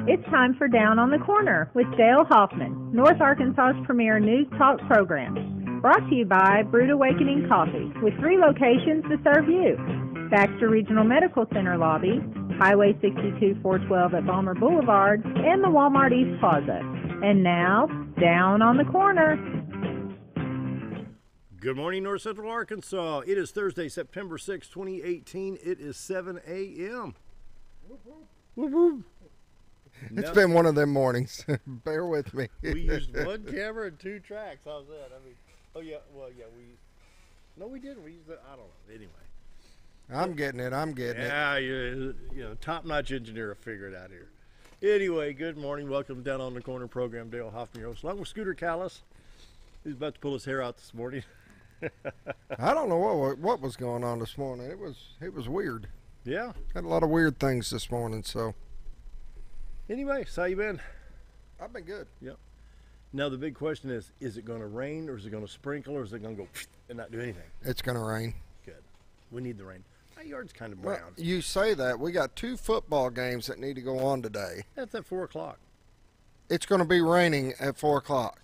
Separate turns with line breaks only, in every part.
It's time for Down on the Corner with Dale Hoffman, North Arkansas's premier news talk program. Brought to you by Brewed Awakening Coffee, with 3 locations to serve you. Baxter Regional Medical Center lobby, Highway 62 412 at Balmer Boulevard, and the Walmart East Plaza. And now, Down on the Corner.
Good morning, North Central Arkansas. It is Thursday, September 6, 2018. It is 7 a.m. Whoop, whoop.
It's been one of them mornings. Bear with me.
We used 1 camera and 2 tracks. How's that? I mean, we didn't. We used I don't know. Anyway.
I'm getting it.
Yeah, you know, top-notch engineer will figure it out here. Anyway, good morning. Welcome Down on the Corner program. Dale Hoffman, your host, along with Scooter Callis, who's about to pull his hair out this morning.
I don't know what was going on this morning. It was weird.
Yeah.
Had a lot of weird things this morning, so.
Anyway, so how you been?
I've been good.
Yep. Now the big question is it going to rain, or is it going to sprinkle, or is it going to go and not do anything?
It's going to rain.
Good. We need the rain. My yard's kind of brown.
Well, you say that. We got 2 football games that need to go on today.
That's at 4 o'clock.
It's going to be raining at 4 o'clock.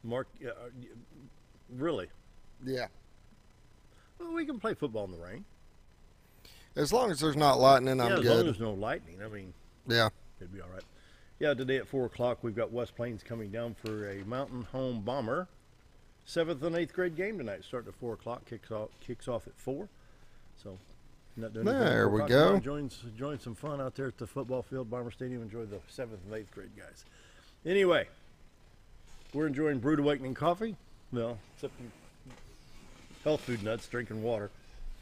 Mark, really?
Yeah.
Well, we can play football in the rain.
As long as there's not lightning, I'm
good.
good.
As long as there's no lightning. I mean,
yeah.
It'd be all right. Yeah, today at 4 o'clock, we've got West Plains coming down for a Mountain Home Bomber 7th and 8th grade game tonight. Starting at 4 o'clock, kicks off at 4. So, not doing anything.
There we go.
Join some fun out there at the football field, Bomber Stadium. Enjoy the 7th and 8th grade guys. Anyway, we're enjoying Brewed Awakening coffee. Well, except health food nuts, drinking water.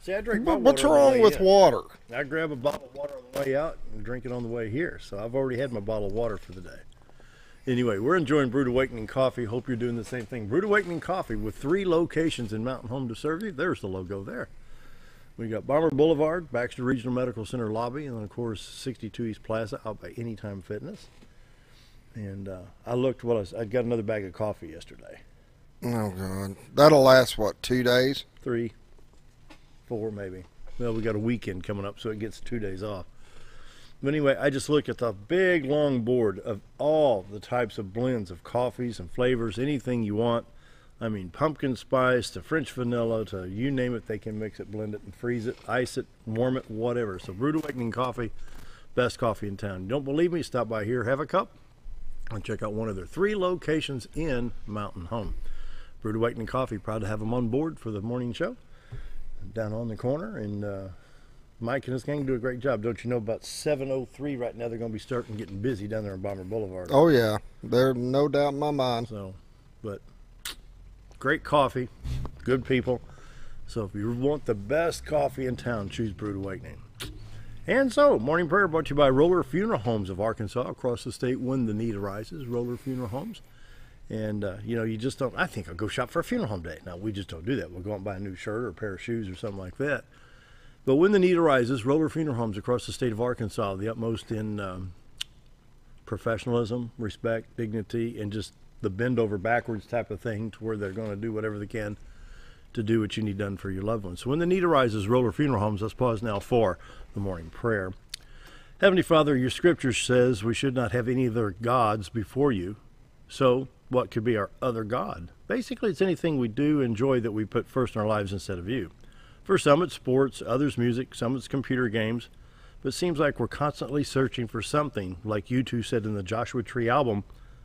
See, I drink my water.
What's wrong with water?
I grab a bottle of water on the way out and drink it on the way here. So I've already had my bottle of water for the day. Anyway, we're enjoying Brewed Awakening coffee. Hope you're doing the same thing. Brewed Awakening coffee with 3 locations in Mountain Home to serve you. There's the logo there. We got Balmer Boulevard, Baxter Regional Medical Center lobby, and then of course 62 East Plaza out by Anytime Fitness. And I looked. I got another bag of coffee yesterday.
Oh God, that'll last what, 2 days?
3, 4 maybe. Well, we got a weekend coming up, so it gets 2 days off. But anyway, I just looked at the big long board of all the types of blends of coffees and flavors, anything you want. I mean, pumpkin spice to French vanilla to you name it, they can mix it, blend it, and freeze it, ice it, warm it, whatever. So Brewed Awakening coffee, best coffee in town. You don't believe me? Stop by here, have a cup, and check out one of their 3 locations in Mountain Home. Brewed Awakening coffee, proud to have them on board for the morning show. Down on the corner, and Mike and his gang do a great job. Don't you know, about 7:03 right now, they're going to be starting getting busy down there on Bomber Boulevard.
Oh yeah, there's no doubt in my mind.
So, but great coffee, good people. So if you want the best coffee in town, choose Brewed Awakening. And so, morning prayer brought to you by Roller Funeral Homes of Arkansas, across the state when the need arises. Roller Funeral Homes. And, you know, you just don't, I think I'll go shop for a funeral home day. Now, we just don't do that. We'll go out and buy a new shirt or a pair of shoes or something like that. But when the need arises, Roller Funeral Homes across the state of Arkansas, the utmost in professionalism, respect, dignity, and just the bend over backwards type of thing, to where they're going to do whatever they can to do what you need done for your loved ones. So when the need arises, Roller Funeral Homes. Let's pause now for the morning prayer. Heavenly Father, your scripture says we should not have any other gods before you. So what could be our other God? Basically, it's anything we do enjoy that we put first in our lives instead of you. For some, it's sports, others music, some it's computer games. But it seems like we're constantly searching for something. Like U2 said in the Joshua Tree album,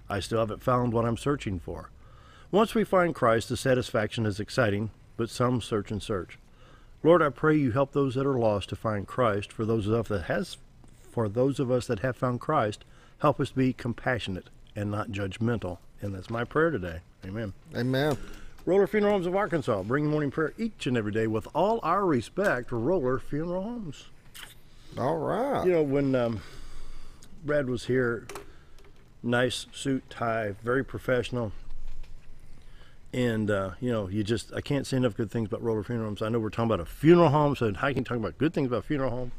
I still haven't found what I'm searching for. Once we find Christ, the satisfaction is exciting, but some search and search. Lord, I pray you help those that are lost to find Christ. For those of us that have found Christ, help us be compassionate and not judgmental. And that's my prayer today. Amen.
Amen.
Roller Funeral Homes of Arkansas, bringing morning prayer each and every day with all our respect. Roller Funeral Homes.
All right.
You know, when Brad was here, nice suit, tie, very professional. And, you know, I can't say enough good things about Roller Funeral Homes. I know we're talking about a funeral home, so I can talk about good things about funeral home.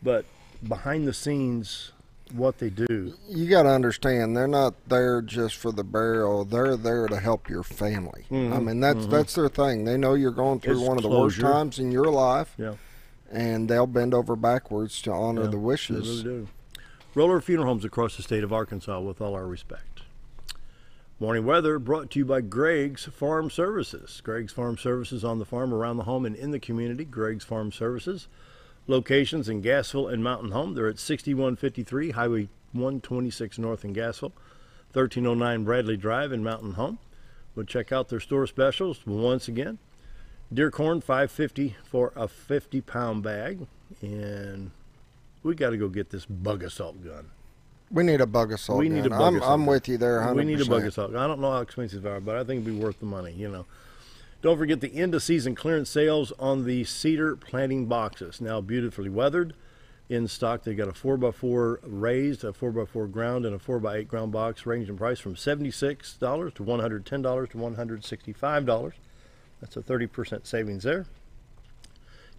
But behind the scenes, what they do.
You got to understand, they're not there just for the burial. They're there to help your family. I mean, that's their thing. They know you're going through one of the worst times in your life.
Yeah.
And they'll bend over backwards to honor the wishes.
They really do. Roller Funeral Homes across the state of Arkansas, with all our respect. Morning weather brought to you by Greg's Farm Services. Greg's Farm Services, on the farm, around the home, and in the community. Greg's Farm Services. Locations in Gassville and Mountain Home. They're at 6153 Highway 126 North in Gassville, 1309 Bradley Drive in Mountain Home. We'll check out their store specials once again. Deer corn, $5.50 for a 50-pound bag. And we got to go get this bug assault gun.
We need a bug assault gun.
Need a bug assault
I'm with you there 100%.
We need a bug assault gun. I don't know how expensive they are, but I think it'd be worth the money, you know. Don't forget the end-of-season clearance sales on the cedar planting boxes. Now beautifully weathered, in stock. They've got a 4x4 raised, a 4x4 ground, and a 4x8 ground box, range in price from $76 to $110 to $165. That's a 30% savings there.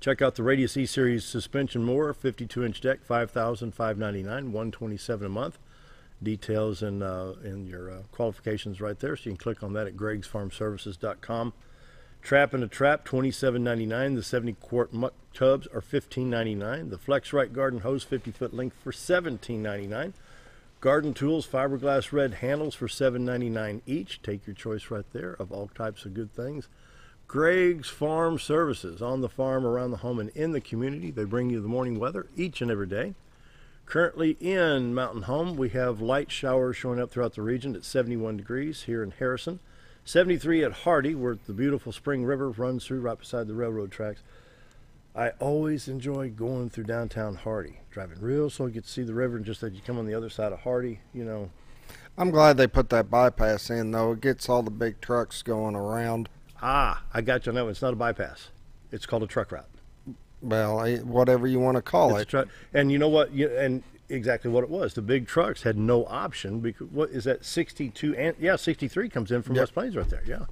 Check out the Radius E-Series suspension mower, 52-inch deck, $5,599, $127 a month. Details in your qualifications right there, so you can click on that at gregsfarmservices.com. Trap and a Trap, $27.99. The 70-quart muck tubs are $15.99. The FlexRite garden hose, 50-foot length, for $17.99. Garden tools, fiberglass red handles for $7.99 each. Take your choice right there of all types of good things. Greg's Farm Services, on the farm, around the home, and in the community. They bring you the morning weather each and every day. Currently in Mountain Home, we have light showers showing up throughout the region at 71 degrees here in Harrison. 73 at Hardy, where the beautiful Spring River runs through right beside the railroad tracks. I always enjoy going through downtown Hardy, driving real slow, you get to see the river, and just as you come on the other side of Hardy, you know.
I'm glad they put that bypass in, though. It gets all the big trucks going around.
Ah, I got you on that one. It's not a bypass. It's called a truck route.
Well, whatever you want to call it.
And you know what? And exactly what it was. The big trucks had no option because what is that 62 and 63 comes in from West Plains right there.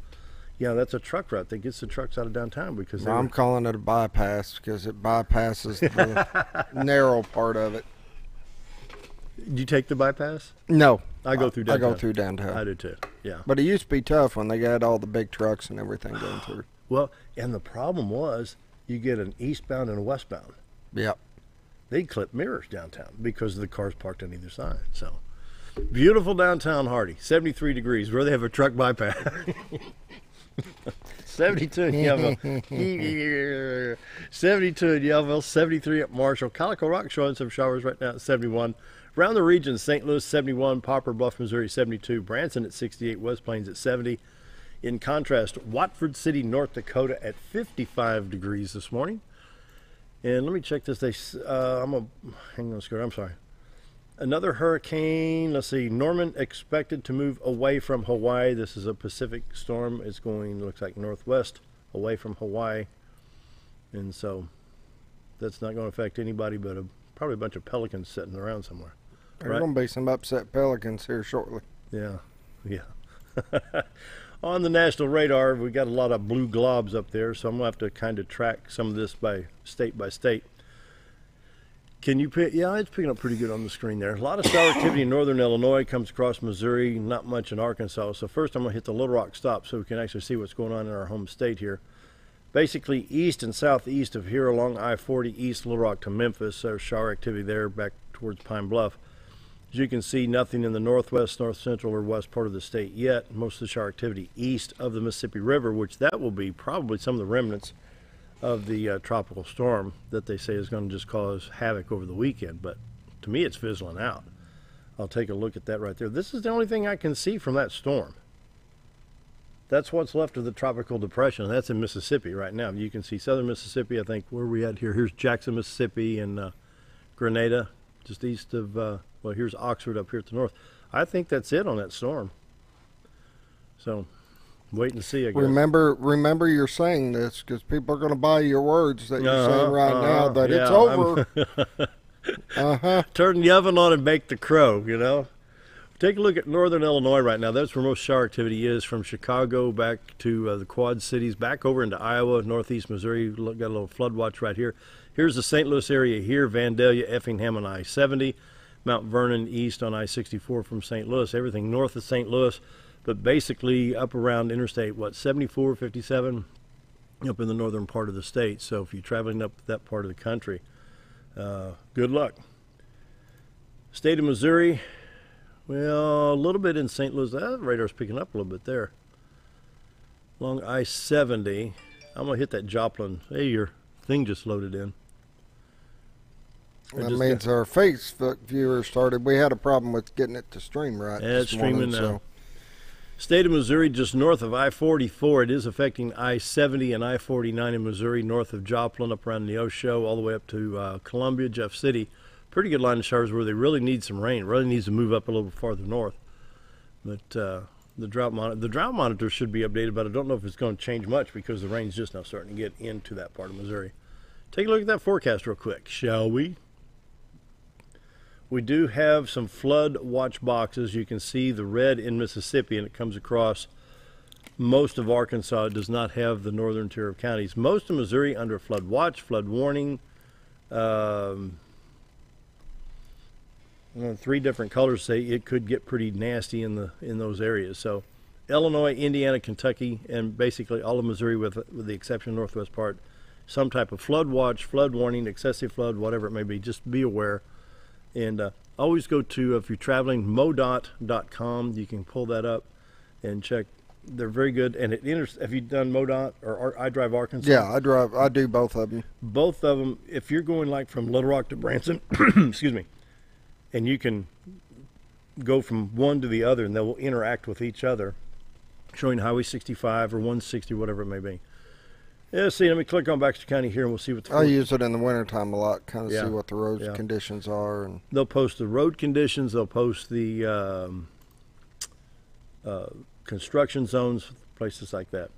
Yeah, that's a truck route that gets the trucks out of downtown because
I'm calling it a bypass because it bypasses the narrow part of it.
Do you take the bypass?
No,
I go through downtown.
I go through downtown.
I do too. Yeah,
but it used to be tough when they got all the big trucks and everything going through.
Well, and the problem was you get an eastbound and a westbound.
Yep.
They clip mirrors downtown because of the cars parked on either side. So beautiful downtown Hardy, 73 degrees, where they have a truck bypass. 72 in Yellville. 72 in Yellville, 73 at Marshall. Calico Rock showing some showers right now at 71. Around the region, St. Louis 71, Poplar Bluff, Missouri 72, Branson at 68, West Plains at 70. In contrast, Watford City, North Dakota at 55 degrees this morning. And let me check this. Hang on, Scott. I'm sorry. Another hurricane. Let's see. Norman expected to move away from Hawaii. This is a Pacific storm. It's going, looks like, northwest away from Hawaii. And so that's not going to affect anybody but probably a bunch of pelicans sitting around somewhere.
There's going to be some upset pelicans here shortly.
Yeah. On the national radar, we got a lot of blue globs up there, so I'm going to have to kind of track some of this by state. Can you pick? Yeah, it's picking up pretty good on the screen there. A lot of shower activity in northern Illinois, comes across Missouri, not much in Arkansas. So first I'm going to hit the Little Rock stop so we can actually see what's going on in our home state here. Basically east and southeast of here along I-40, east Little Rock to Memphis. There's shower activity there back towards Pine Bluff. As you can see, nothing in the northwest, north central, or west part of the state yet. Most of the shower activity east of the Mississippi River, which that will be probably some of the remnants of the tropical storm that they say is going to just cause havoc over the weekend. But to me, it's fizzling out. I'll take a look at that right there. This is the only thing I can see from that storm. That's what's left of the tropical depression. That's in Mississippi right now. You can see southern Mississippi. I think where we at here. Here's Jackson, Mississippi, and Grenada, just east of, well, here's Oxford up here at the north. I think that's it on that storm. So, wait and see, I guess.
Remember you're saying this because people are going to buy your words that you're saying right now that it's over.
Turn the oven on and bake the crow, you know. Take a look at northern Illinois right now. That's where most shower activity is, from Chicago back to the Quad Cities, back over into Iowa, northeast Missouri. Got a little flood watch right here. Here's the St. Louis area here, Vandalia, Effingham on I-70, Mount Vernon east on I-64 from St. Louis, everything north of St. Louis, but basically up around Interstate, 74, 57, up in the northern part of the state. So if you're traveling up that part of the country, good luck. State of Missouri, well, a little bit in St. Louis. That radar's picking up a little bit there. Along I-70. I'm going to hit that Joplin. Hey, your thing just loaded in.
That means our Facebook viewers started. We had a problem with getting it to stream right.
Yeah, it's streaming now. State of Missouri, just north of I-44. It is affecting I-70 and I-49 in Missouri, north of Joplin, up around Neosho, all the way up to Columbia, Jeff City. Pretty good line of showers where they really need some rain. It really needs to move up a little bit farther north. But the drought monitor should be updated, but I don't know if it's going to change much because the rain's just now starting to get into that part of Missouri. Take a look at that forecast real quick, shall we? We do have some flood watch boxes. You can see the red in Mississippi, and it comes across most of Arkansas. It does not have the northern tier of counties. Most of Missouri under flood watch, flood warning. 3 different colors say it could get pretty nasty in those areas. So Illinois, Indiana, Kentucky, and basically all of Missouri with the exception of the northwest part, some type of flood watch, flood warning, excessive flood, whatever it may be. Just be aware. And always go to, if you're traveling, modot.com. You can pull that up and check. They're very good. And have you done MoDOT or iDrive Arkansas?
Yeah, I do both of them.
Both of them. If you're going like from Little Rock to Branson, excuse me, and you can go from one to the other, and they will interact with each other, showing Highway 65 or 160, whatever it may be. Yeah, see, let me click on Baxter County here, and we'll see what the...
I use it in the wintertime a lot, kind of see what the road conditions are. And
they'll post the road conditions. They'll post the construction zones, places like that.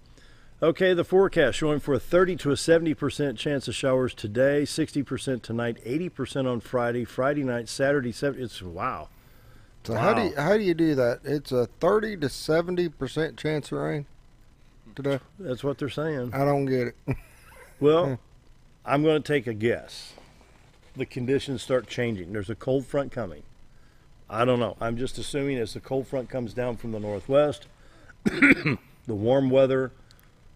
Okay, the forecast showing for a 30 to a 70% chance of showers today, 60% tonight, 80% on Friday, Friday night, Saturday, 70. It's wow.
So
wow.
How do you do that? It's a 30 to 70% chance of rain today.
That's what they're saying.
I don't get it.
Well, I'm going to take a guess. The conditions start changing. There's a cold front coming. I don't know. I'm just assuming as the cold front comes down from the northwest, the warm weather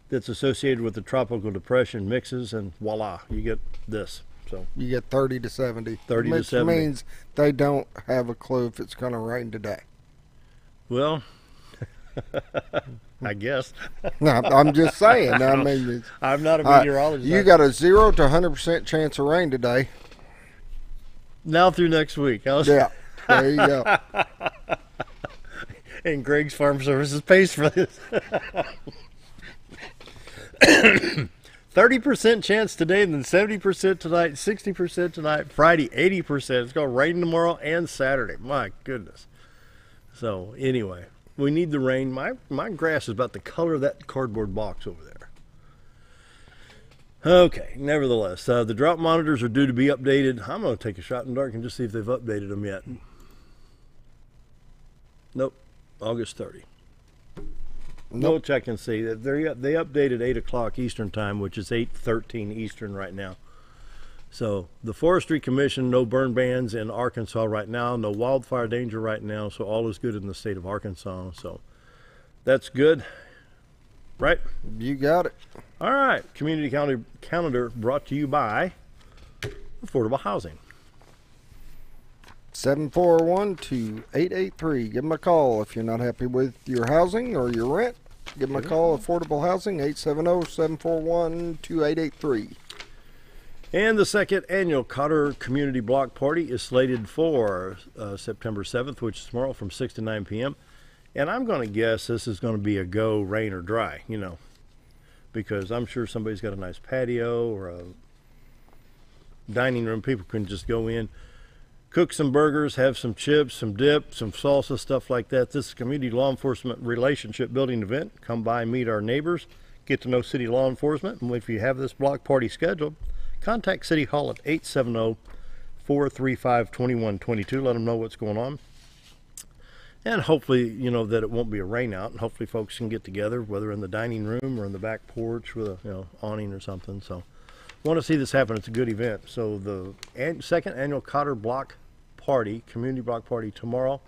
that's associated with the tropical depression mixes, and voila, you get this. So
you get 30 to 70.
30 to 70.
Which means they don't have a clue if it's going to rain today.
Well, I guess.
No, I'm just saying. I mean,
I'm not a meteorologist.
You got a 0 to 100% chance of rain today.
Now through next week.
Yeah, there you go.
And Greg's Farm Services pays for this. 30% chance today, then 70% tonight, 60% tonight, Friday 80%. It's going to rain tomorrow and Saturday. My goodness. So anyway, we need the rain. My grass is about the color of that cardboard box over there. Okay, nevertheless, the drought monitors are due to be updated. I'm going to take a shot in the dark and just see if they've updated them yet. Nope, August 30.
Nope.
We'll check and see. They updated 8 o'clock Eastern time, which is 8:13 Eastern right now. So the Forestry Commission, no burn bans in Arkansas right now, no wildfire danger right now, so all is good in the state of Arkansas. So that's good, right?
You got it.
All right, Community Calendar brought to you by Affordable Housing.
741-2883. Give them a call if you're not happy with your housing or your rent. Give them a call, Affordable Housing, 870-741-2883.
And the second annual Cotter Community Block Party is slated for September 7th, which is tomorrow from 6 to 9 p.m. And I'm going to guess this is going to be a go, rain or dry, you know, because I'm sure somebody's got a nice patio or a dining room. People can just go in, cook some burgers, have some chips, some dip, some salsa, stuff like that. This is a community law enforcement relationship building event. Come by and meet our neighbors, get to know city law enforcement. And if you have this block party scheduled, contact City Hall at 870-435-2122. Let them know what's going on. And hopefully, you know, that it won't be a rain out. And hopefully folks can get together, whether in the dining room or in the back porch with a, you know, awning or something. So want to see this happen. It's a good event. So the second annual Cotter Block Party, Community Block Party, tomorrow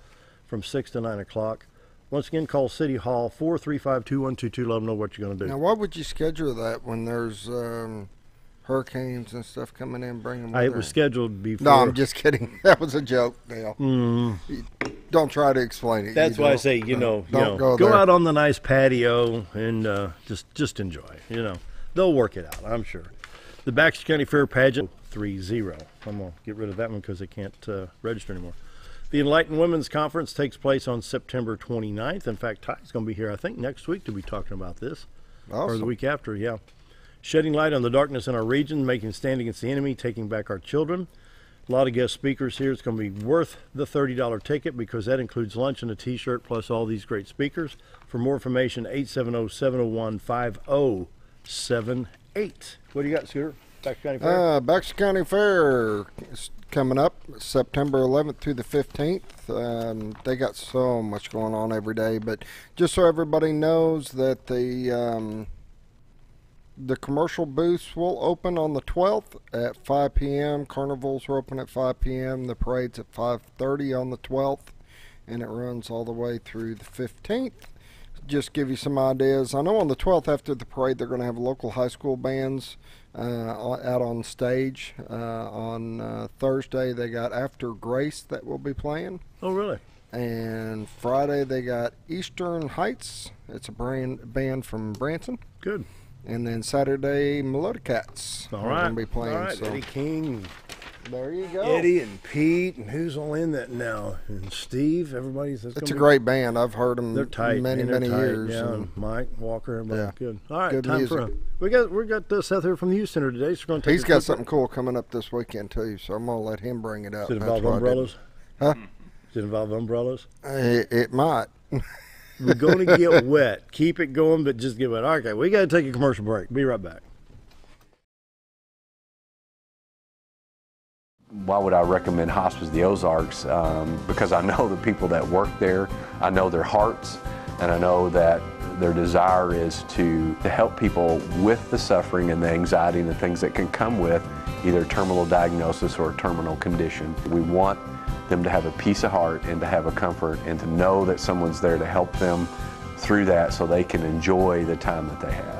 from 6 to 9 o'clock. Once again, call City Hall, 435-2122. Let them know what you're going to do.
Now, why would you schedule that when there's hurricanes and stuff coming in, bringing
It was scheduled before.
No, I'm just kidding. That was a joke, Dale. Don't try to explain it.
That's why I say, don't go out on the nice patio and just enjoy. They'll work it out, I'm sure. The Baxter County Fair Pageant 3-0. I'm going to get rid of that one because they can't register anymore. The Enlightened Women's Conference takes place on September 29th. In fact, Ty's going to be here, I think, next week to be talking about this.
Awesome.
Or the week after, yeah. Shedding light on the darkness in our region, making stand against the enemy, taking back our children. A lot of guest speakers here. It's going to be worth the $30 ticket because that includes lunch and a t-shirt plus all these great speakers. For more information, 870-701-5078. What do you got, Scooter? Baxter County Fair?
Baxter County Fair is coming up September 11th through the 15th. They got so much going on every day, but just so everybody knows that the commercial booths will open on the 12th at 5 p.m. Carnivals are open at 5 p.m. The parade's at 5:30 on the 12th, and it runs all the way through the 15th. Just give you some ideas. I know on the 12th after the parade they're going to have local high school bands out on stage. On Thursday they got After Grace that will be playing.
Oh, really?
And Friday they got Eastern Heights. It's a band from Branson.
Good.
And then Saturday, Melodicats
All
are
right.
going to be playing.
All right,
so.
Eddie King.
There you go.
Eddie and Pete, and who's all in that now? And Steve, everybody's.
It's a great band. I've heard them
tight,
many
tight,
years.
Yeah, and Mike Walker, everybody.
Yeah.
Good. All right,
Good
time
music.
for we got Seth here from the youth center today. So we're going to take
He's got something cool coming up this weekend too, so I'm going to let him bring it up.
Does it involve umbrellas?
Huh?
Does it involve umbrellas?
It might.
We're going to get wet. Keep it going, but just get wet. Okay, we got to take a commercial break. Be right back.
Why would I recommend Hospice of the Ozarks? Because I know the people that work there, I know their hearts, and I know that their desire is to help people with the suffering and the anxiety and the things that can come with either terminal diagnosis or a terminal condition. We want them to have a peace of heart and to have a comfort and to know that someone's there to help them through that so they can enjoy the time that they have.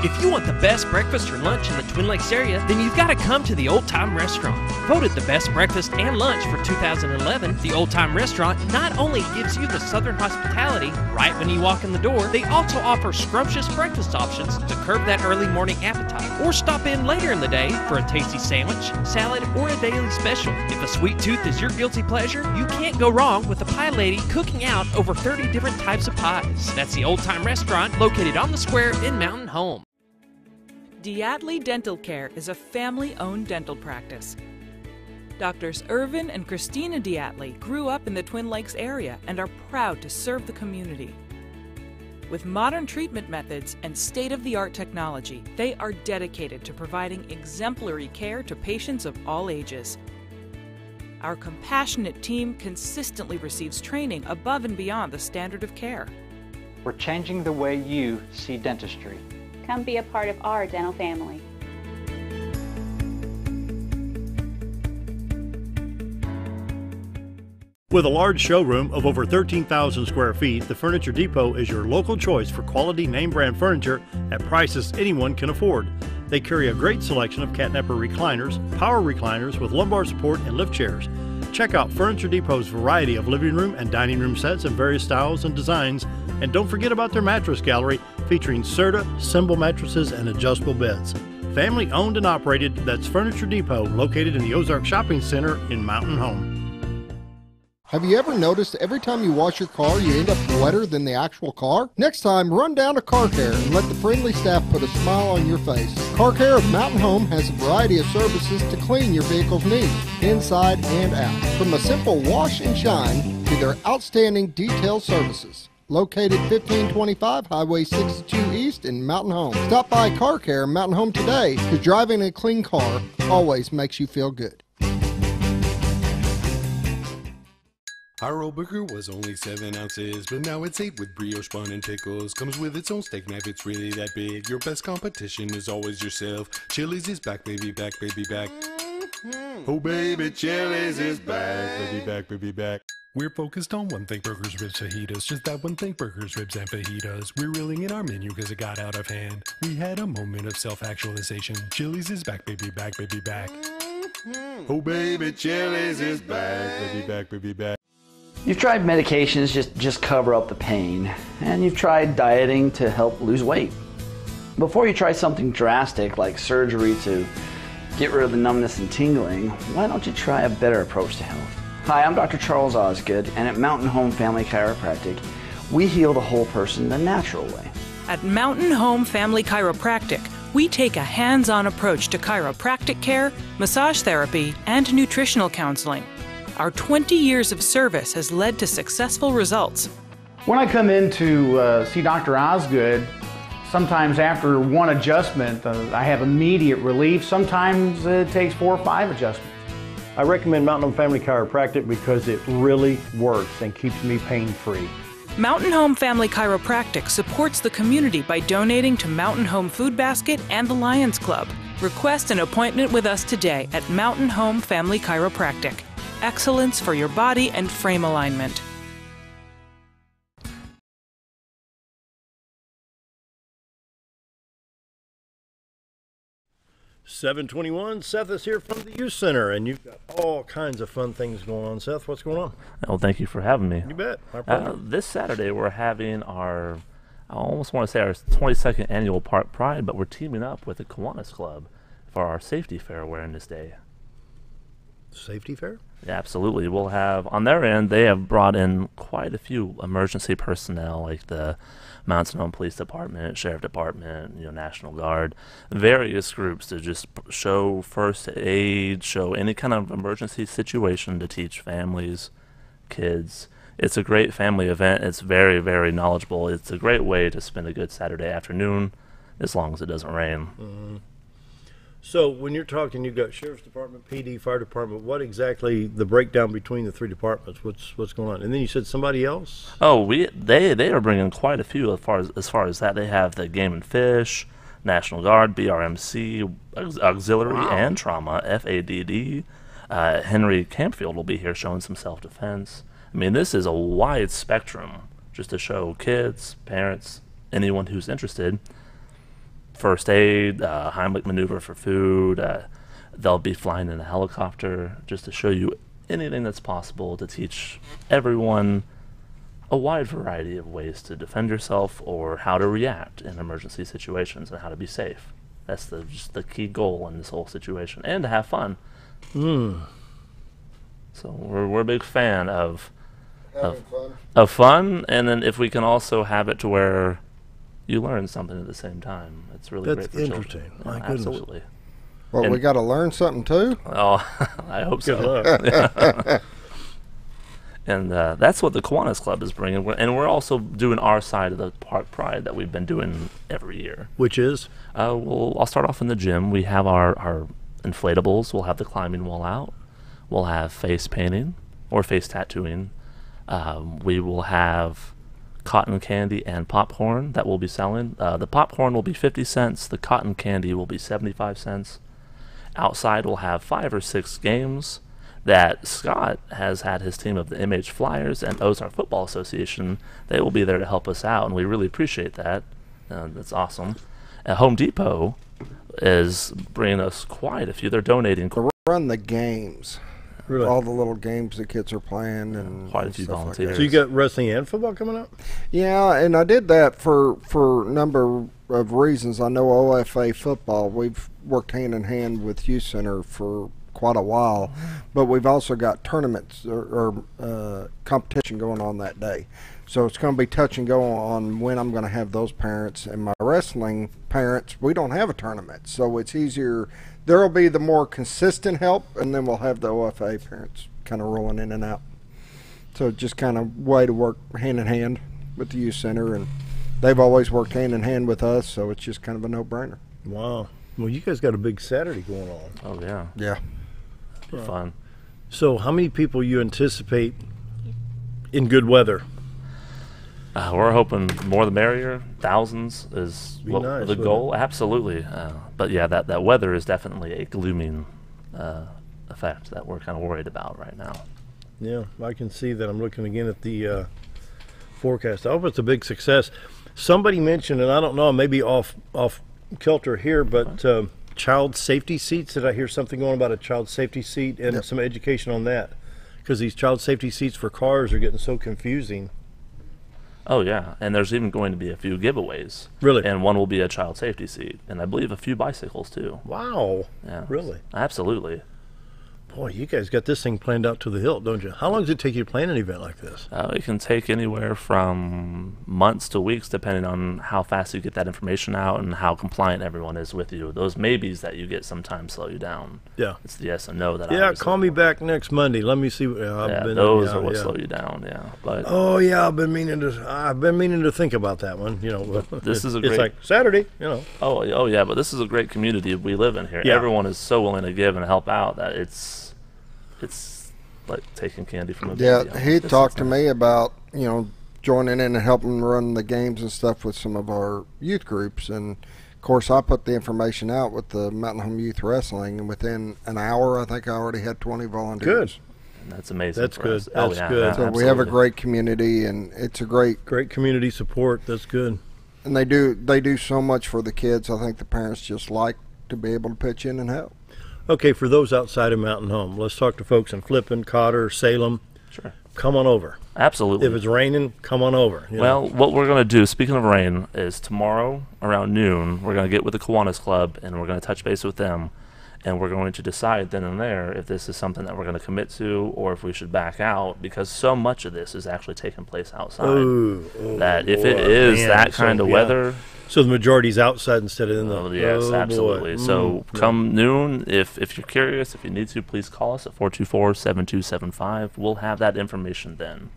If you want the best breakfast or lunch in the Twin Lakes area, then you've got to come to the Old Time Restaurant. Voted the best breakfast and lunch for 2011, the Old Time Restaurant not only gives you the Southern hospitality right when you walk in the door, they also offer scrumptious breakfast options to curb that early morning appetite. Or stop in later in the day for a tasty sandwich, salad, or a daily special. If a sweet tooth is your guilty pleasure, you can't go wrong with the Pie Lady cooking out over 30 different types of pies. That's the Old Time Restaurant located on the square in Mountain Home.
Diatley Dental Care is a family-owned dental practice. Doctors Irvin and Christina Diatley grew up in the Twin Lakes area and are proud to serve the community. With modern treatment methods and state-of-the-art technology, they are dedicated to providing exemplary care to patients of all ages. Our compassionate team consistently receives training above and beyond the standard of care.
We're changing the way you see dentistry.
Come be a part of our dental family.
With a large showroom of over 13,000 square feet, the Furniture Depot is your local choice for quality name brand furniture at prices anyone can afford. They carry a great selection of catnapper recliners, power recliners with lumbar support, and lift chairs. Check out Furniture Depot's variety of living room and dining room sets in various styles and designs. And don't forget about their mattress gallery featuring Serta, Symbol mattresses, and adjustable beds. Family owned and operated, that's Furniture Depot, located in the Ozark Shopping Center in Mountain Home.
Have you ever noticed every time you wash your car, you end up wetter than the actual car? Next time, run down to Car Care and let the friendly staff put a smile on your face. Car Care of Mountain Home has a variety of services to clean your vehicle's needs, inside and out. From a simple wash and shine to their outstanding detail services. Located 1525 Highway 62 East in Mountain Home. Stop by Car Care Mountain Home today, because driving a clean car always makes you feel good.
Our old burger was only 7 ounces, but now it's 8 with brioche bun and pickles. Comes with its own steak knife, it's really that big. Your best competition is always yourself. Chili's is back, baby, back, baby, back. Oh, baby, Chili's is back, baby, back, baby, back. We're focused on one thing, burgers, ribs, fajitas. Just that one thing, burgers, ribs, and fajitas. We're reeling in our menu because it got out of hand. We had a moment of self-actualization. Chili's is back, baby, back, baby, back. Oh, baby, Chili's is back, baby, back, baby, back.
You've tried medications just cover up the pain, and you've tried dieting to help lose weight. Before you try something drastic like surgery to get rid of the numbness and tingling, why don't you try a better approach to health? Hi, I'm Dr. Charles Osgood, and at Mountain Home Family Chiropractic, we heal the whole person the natural way.
At Mountain Home Family Chiropractic, we take a hands-on approach to chiropractic care, massage therapy, and nutritional counseling. Our 20 years of service has led to successful results.
When I come in to see Dr. Osgood, sometimes after one adjustment, I have immediate relief. Sometimes it takes 4 or 5 adjustments.
I recommend Mountain Home Family Chiropractic because it really works and keeps me pain-free.
Mountain Home Family Chiropractic supports the community by donating to Mountain Home Food Basket and the Lions Club. Request an appointment with us today at Mountain Home Family Chiropractic. Excellence for your body and frame alignment.
$7:21. Seth is here from the Youth Center, and you've got all kinds of fun things going on. Seth, what's going on?
Well, thank you for having me.
You bet. My pleasure.
This Saturday, we're having our, I almost want to say our 22nd annual Park Pride, but we're teaming up with the Kiwanis Club for our Safety Fair Awareness Day.
Safety fair?
Yeah, absolutely. We'll have, on their end, they have brought in quite a few emergency personnel, like the Mountain Home Police Department, Sheriff Department, National Guard, various groups to just show first aid, show any kind of emergency situation to teach families, kids. It's a great family event. It's very, very knowledgeable. It's a great way to spend a good Saturday afternoon, as long as it doesn't rain.
Mm-hmm. So when you're talking, you've got Sheriff's Department, PD, Fire Department. What exactly the breakdown between the 3 departments? What's going on? And then you said somebody else?
Oh, they are bringing quite a few as far as that. They have the Game and Fish, National Guard, BRMC, Auxiliary and Trauma, FADD. Henry Campfield will be here showing some self-defense. I mean, this is a wide spectrum just to show kids, parents, anyone who's interested. First aid, Heimlich maneuver for food. They'll be flying in a helicopter just to show you anything that's possible to teach everyone a wide variety of ways to defend yourself or how to react in emergency situations and how to be safe. That's just the key goal in this whole situation, and to have fun. So we're a big fan of fun, and then if we can also have it to where you learn something at the same time. It's really great for children. That's interesting.
My goodness.
Absolutely.
Well, we got to learn something too.
Oh, I hope so.
Good luck.
And that's what the Kiwanis Club is bringing. And we're also doing our side of the Park Pride that we've been doing every year.
Which is?
I'll start off in the gym. We have our inflatables. We'll have the climbing wall out. We'll have face painting or face tattooing. We will have cotton candy and popcorn that we'll be selling. The popcorn will be 50 cents. The cotton candy will be 75 cents. Outside we'll have 5 or 6 games that Scott has had his team of the MH Flyers and Ozark Football Association. They will be there to help us out, and we really appreciate that. That's awesome. Home Depot is bringing us quite a few. They're donating.
To run the games.
Really?
All the little games the kids are playing and
quite a few volunteers.
Like
so you got wrestling and football coming up?
Yeah, and I did that for a number of reasons. I know OFA football, we've worked hand in hand with Youth Center for quite a while, but we've also got tournaments or competition going on that day. So it's going to be touch and go on when I'm going to have those parents. And my wrestling parents, we don't have a tournament, so it's easier. There will be the more consistent help, and then we'll have the OFA parents kind of rolling in and out. So just kind of way to work hand in hand with the Youth Center, and they've always worked hand in hand with us, so it's just kind of a no-brainer.
Wow. Well, you guys got a big Saturday going on.
Oh, yeah.
Yeah.
It'll be fun.
So how many people you anticipate in good weather?
We're hoping more the merrier. Thousands is
nice,
the goal. Absolutely. But yeah, that weather is definitely a glooming effect that we're kind of worried about right now.
Yeah, I can see that. I'm looking again at the forecast. I hope it's a big success. Somebody mentioned, and I don't know, maybe off kilter here, but child safety seats. Did I hear something going about a child safety seat and some education on that? Because these child safety seats for cars are getting so confusing.
Oh, yeah, and there's even going to be a few giveaways.
Really?
And one will be a child safety seat, and I believe a few bicycles, too.
Wow.
Yeah.
Really?
Absolutely.
Boy, you guys got this thing planned out to the hilt, don't you? How long does it take you to plan an event like this?
It can take anywhere from months to weeks, depending on how fast you get that information out and how compliant everyone is with you. Those maybes that you get sometimes slow you down.
Yeah.
It's the yes and no that
Yeah, call me back next Monday. Let me see.
Those are what slow you down, But
oh, yeah, I've been meaning to think about that one,
This is a great...
It's like Saturday,
Oh, yeah, but this is a great community we live in here.
Yeah.
Everyone is so willing to give and help out that it's like taking candy from a baby.
Yeah, he talked to me about, joining in and helping run the games and stuff with some of our youth groups. And, of course, I put the information out with the Mountain Home Youth Wrestling, and within an hour, I think I already had 20 volunteers.
Good.
And that's amazing.
That's good.
Us.
That's good.
So we have a great community, and it's a great
community support. That's good.
And they do so much for the kids. I think the parents just like to be able to pitch in and help.
Okay, for those outside of Mountain Home, let's talk to folks in Flippin, Cotter, Salem.
Sure.
Come on over.
Absolutely.
If it's raining, come on over.
Well, what we're going to do, speaking of rain, is tomorrow around noon, we're going to get with the Kiwanis Club, and we're going to touch base with them, and we're going to decide then and there if this is something that we're going to commit to or if we should back out, because so much of this is actually taking place outside. That if it is that kind of weather...
So the majority's outside instead of in the...
yes, absolutely. So come noon, if you're curious, if you need to, please call us at 424-7275. We'll have that information then.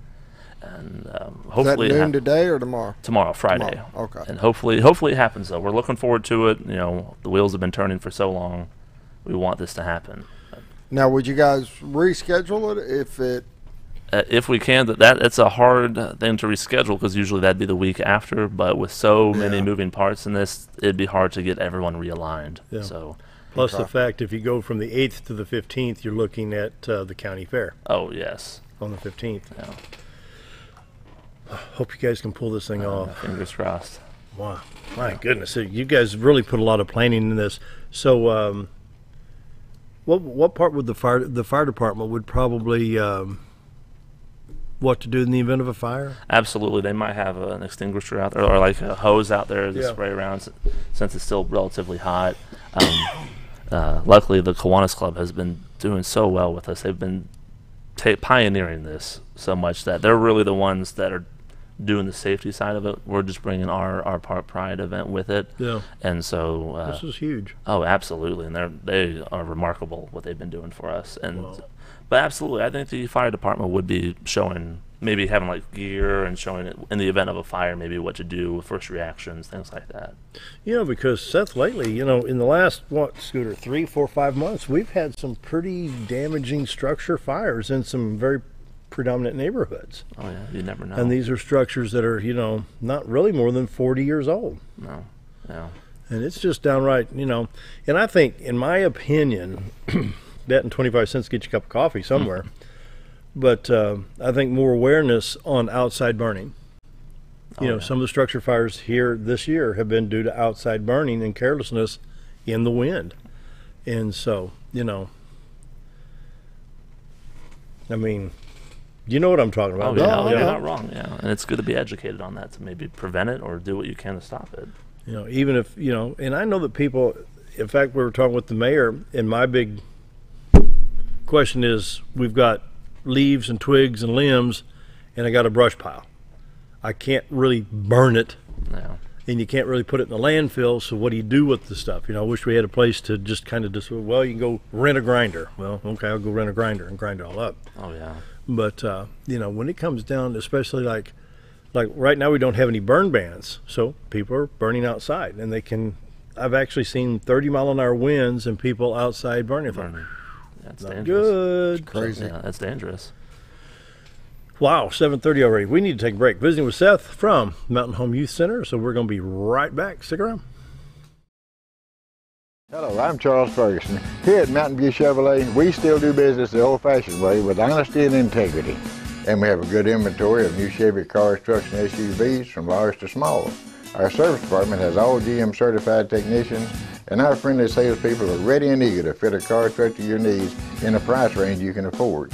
And hopefully...
Is that noon today or tomorrow?
Tomorrow, Friday.
Tomorrow. Okay.
And hopefully it happens, though. We're looking forward to it. The wheels have been turning for so long. We want this to happen.
Now, would you guys reschedule it if it...
if we can, it's a hard thing to reschedule because usually that'd be the week after. But with so many moving parts in this, it'd be hard to get everyone realigned.
Yeah.
So,
plus the fact if you go from the 8th to the 15th, you're looking at the county fair.
Oh yes,
on the 15th.
Yeah.
Hope you guys can pull this thing off.
Fingers crossed.
Wow, my goodness, you guys really put a lot of planning in this. So, what part would the fire department would probably what to do in the event of a fire?
Absolutely. They might have an extinguisher out there or like a hose out there to spray around since it's still relatively hot. Luckily, the Kiwanis Club has been doing so well with us. They've been pioneering this so much that they're really the ones that are doing the safety side of it. We're just bringing our Park Pride event with it.
Yeah.
And so...
this is huge.
Oh, absolutely. And they are remarkable what they've been doing for us. And But absolutely, I think the fire department would be showing, maybe having like gear and showing it in the event of a fire, maybe what to do, first reactions, things like that.
Because Seth, lately, in the last, Scooter, 3, 4, 5 months, we've had some pretty damaging structure fires in some very predominant neighborhoods.
Oh, yeah, you never know.
And these are structures that are, not really more than 40 years old.
No, yeah.
And it's just downright, and I think, in my opinion, that and 25 cents get you a cup of coffee somewhere. But I think more awareness on outside burning. Some of the structure fires here this year have been due to outside burning and carelessness in the wind. And so, I mean, you know what I'm talking about.
Oh, yeah, you're not wrong, yeah. And it's good to be educated on that to maybe prevent it or do what you can to stop it.
Even if, and I know that people, in fact, we were talking with the mayor, and my big question is, we've got leaves and twigs and limbs, and I got a brush pile. I can't really burn it, and you can't really put it in the landfill, so what do you do with the stuff? I wish we had a place to just kind of you can go rent a grinder. Well, okay, I'll go rent a grinder and grind it all up.
Oh, yeah.
But, when it comes down, especially like right now we don't have any burn bans, so people are burning outside, and I've actually seen 30-mile-an-hour winds and people outside burning.
That's
not
dangerous.
Good.
It's crazy.
Yeah, that's dangerous.
Wow, 7:30 already. We need to take a break. Visiting with Seth from Mountain Home Youth Center, so we're going to be right back. Stick around.
Hello, I'm Charles Ferguson. Here at Mountain View Chevrolet, we still do business the old-fashioned way with honesty and integrity. And we have a good inventory of new Chevy cars, trucks, and SUVs from large to small. Our service department has all GM certified technicians, and our friendly salespeople are ready and eager to fit a car truck to your needs in a price range you can afford.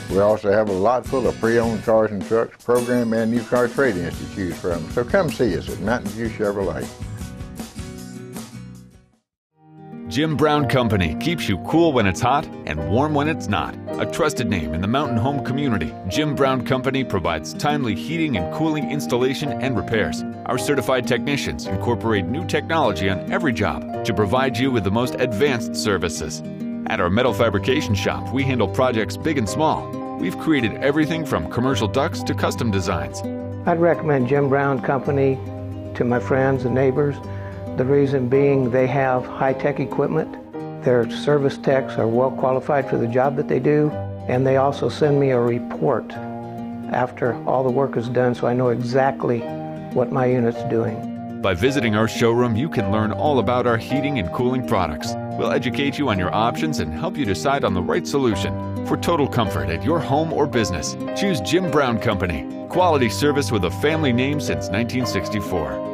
We also have a lot full of pre-owned cars and trucks, program and new car trade-ins to choose from. So come see us at Mountain View Chevrolet.
Jim Brown Company keeps you cool when it's hot and warm when it's not. A trusted name in the mountain home community, Jim Brown Company provides timely heating and cooling installation and repairs. Our certified technicians incorporate new technology on every job to provide you with the most advanced services. At our metal fabrication shop, we handle projects big and small. We've created everything from commercial ducts to custom designs.
I'd recommend Jim Brown Company to my friends and neighbors. The reason being they have high-tech equipment, their service techs are well qualified for the job that they do, and they also send me a report after all the work is done so I know exactly what my unit's doing.
By visiting our showroom, you can learn all about our heating and cooling products. We'll educate you on your options and help you decide on the right solution. For total comfort at your home or business, choose Jim Brown Company. Quality service with a family name since 1964.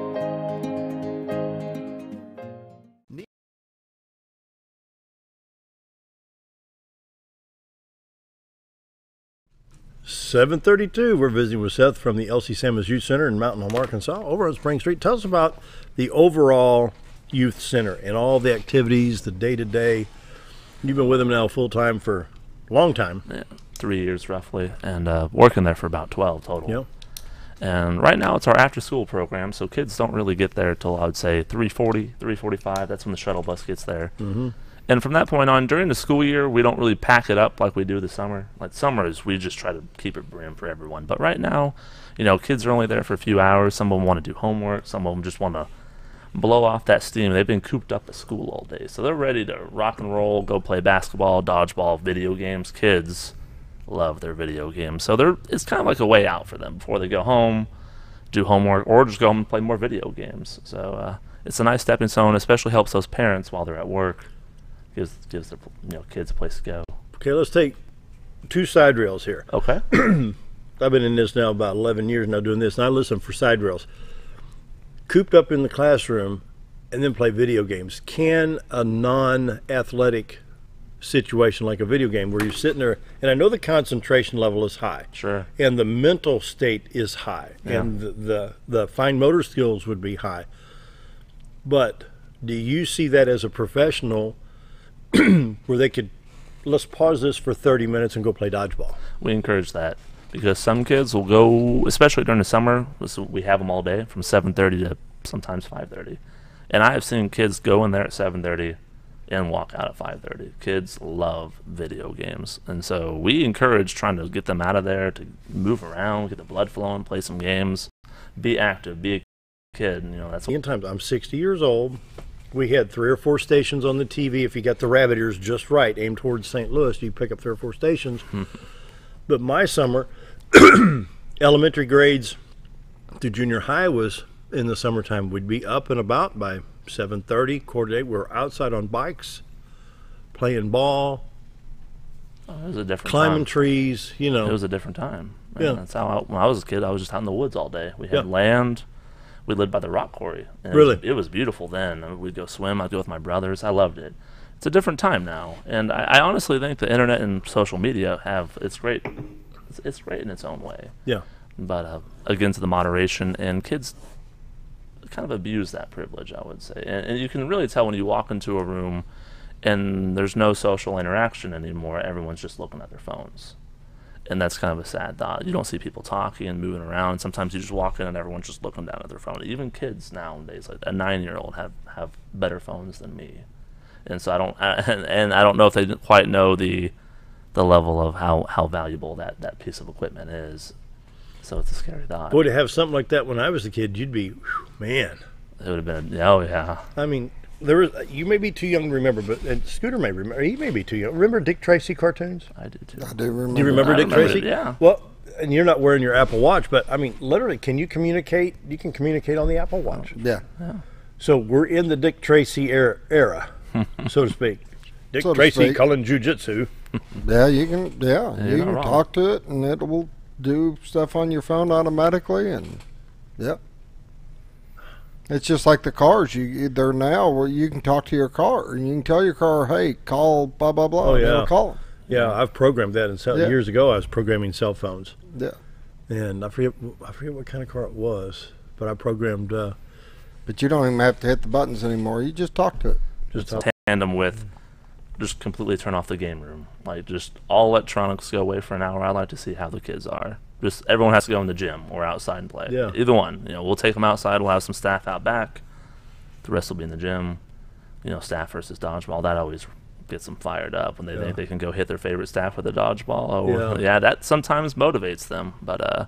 .732, we're visiting with Seth from the L.C. Sammons Youth Center in Mountain Home, Arkansas, over on Spring Street. Tell us about the overall youth center and all the activities, the day-to-day. You've been with them now full-time for a long time.
Yeah, 3 years roughly, and working there for about 12 total.
Yep.
And right now it's our after-school program, so kids don't really get there till I would say 3:40, 3:45. That's when the shuttle bus gets there.
Mm-hmm.
And from that point on, during the school year, we don't really pack it up like we do the summer. Like summers, we just try to keep it brim for everyone. But right now, you know, kids are only there for a few hours. Some of them want to do homework. Some of them just want to blow off that steam. They've been cooped up at school all day. So they're ready to rock and roll, go play basketball, dodgeball, video games. Kids love their video games. So it's kind of like a way out for them before they go home, do homework, or just go home and play more video games. So it's a nice stepping stone, especially helps those parents while they're at work. Gives their kids a place to go.
Okay, let's take two side rails here.
Okay.
I've been in this now about 11 years now doing this, and I listen for side rails. Cooped up in the classroom and then play video games. Can a non-athletic situation like a video game where you're sitting there, and I know the concentration level is high.
Sure.
And the mental state is high.
Yeah.
And the fine motor skills would be high. But do you see that as a professional where they could, let's pause this for 30 minutes and go play dodgeball?
We encourage that because some kids will go, especially during the summer, we have them all day from 7:30 to sometimes 5:30. And I have seen kids go in there at 7:30 and walk out at 5:30. Kids love video games. And so we encourage trying to get them out of there to move around, get the blood flowing, play some games, be active, be a kid. You know, that's
times I'm 60 years old. We had 3 or 4 stations on the TV. If you got the rabbit ears just right, aimed towards St. Louis, you pick up 3 or 4 stations. But my summer, elementary grades through junior high was in the summertime. We'd be up and about by 7:30, quarter to 8. We were outside on bikes, playing ball,
it was a different
climbing
time.
trees. You know,
it was a different time.
Yeah.
That's how when I was a kid, I was just out in the woods all day. We had land. We lived by the rock quarry. And
really?
It was beautiful then. I mean, we'd go swim. I'd go with my brothers. I loved it. It's a different time now. And I honestly think the internet and social media it's great. It's great in its own way.
Yeah.
But against the moderation, and kids kind of abuse that privilege, I would say. And you can really tell when you walk into a room and there's no social interaction anymore. Everyone's just looking at their phones. And that's kind of a sad thought. You don't see people talking and moving around. Sometimes you just walk in and everyone's just looking down at their phone. Even kids nowadays, like a 9-year-old, have better phones than me. And so I don't know if they quite know the level of how valuable that piece of equipment is. So it's a scary thought.
Boy, to have something like that when I was a kid, you'd be, man.
It would have been, oh yeah.
I mean, you may be too young to remember, but Scooter may remember. He may be too young. Remember Dick Tracy cartoons?
I do too.
I do remember.
Do you remember Dick Tracy?
Yeah.
Well, and you're not wearing your Apple Watch, but I mean, literally, can you communicate? You can communicate on the Apple Watch.
Yeah.
Yeah.
So we're in the Dick Tracy era. so to speak. Dick
So to
Tracy
speak.
calling jujitsu.
Yeah, you can. Yeah,
Yeah,
you
you're
can
not
talk to it, and it will do stuff on your phone automatically. And yeah, it's just like the cars. They're now where you can talk to your car, and you can tell your car, "Hey, call blah blah blah."
Oh
and
yeah,
it'll call them.
Yeah, I've programmed that
Yeah.
years ago. I was programming cell phones.
Yeah,
and I forget what kind of car it was, but I programmed.
But you don't even have to hit the buttons anymore. You just talk to it.
Just
tandem with just completely turn off the game room. Like, just all electronics go away for an hour. I like to see how the kids are. Just everyone has to go in the gym or outside and play.
Yeah.
Either one. You know, we'll take them outside. We'll have some staff out back. The rest will be in the gym. You know, staff versus dodgeball. That always gets them fired up when they think they can go hit their favorite staff with a dodgeball. Oh, yeah, that sometimes motivates them. But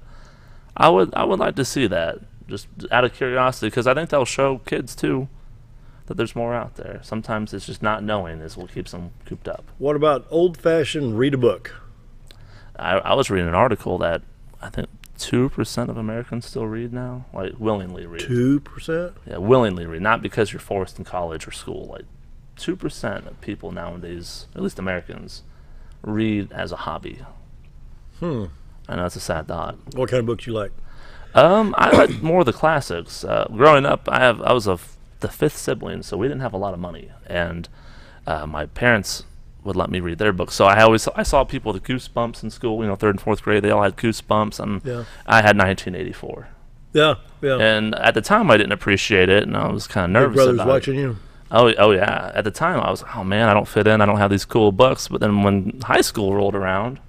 I would like to see that, just out of curiosity, because I think that'll show kids too that there's more out there. Sometimes it's just not knowing is what keeps them cooped up.
What about old-fashioned read a book?
I was reading an article that I think 2% of Americans still read now, like willingly read.
2%?
Yeah, willingly read, not because you're forced in college or school. Like 2% of people nowadays, at least Americans, read as a hobby. I know it's a sad thought.
What kind of books you like?
I like more of the classics. Growing up, I was the fifth sibling, so we didn't have a lot of money, and my parents would let me read their books. So I saw people with Goosebumps in school. You know, 3rd and 4th grade, they all had Goosebumps, and I had 1984.
Yeah.
And at the time, I didn't appreciate it, and I was kind of nervous
Big brother's
about
watching
it.
you.
Oh yeah. At the time, I was, oh man, I don't fit in. I don't have these cool books. But then when high school rolled around,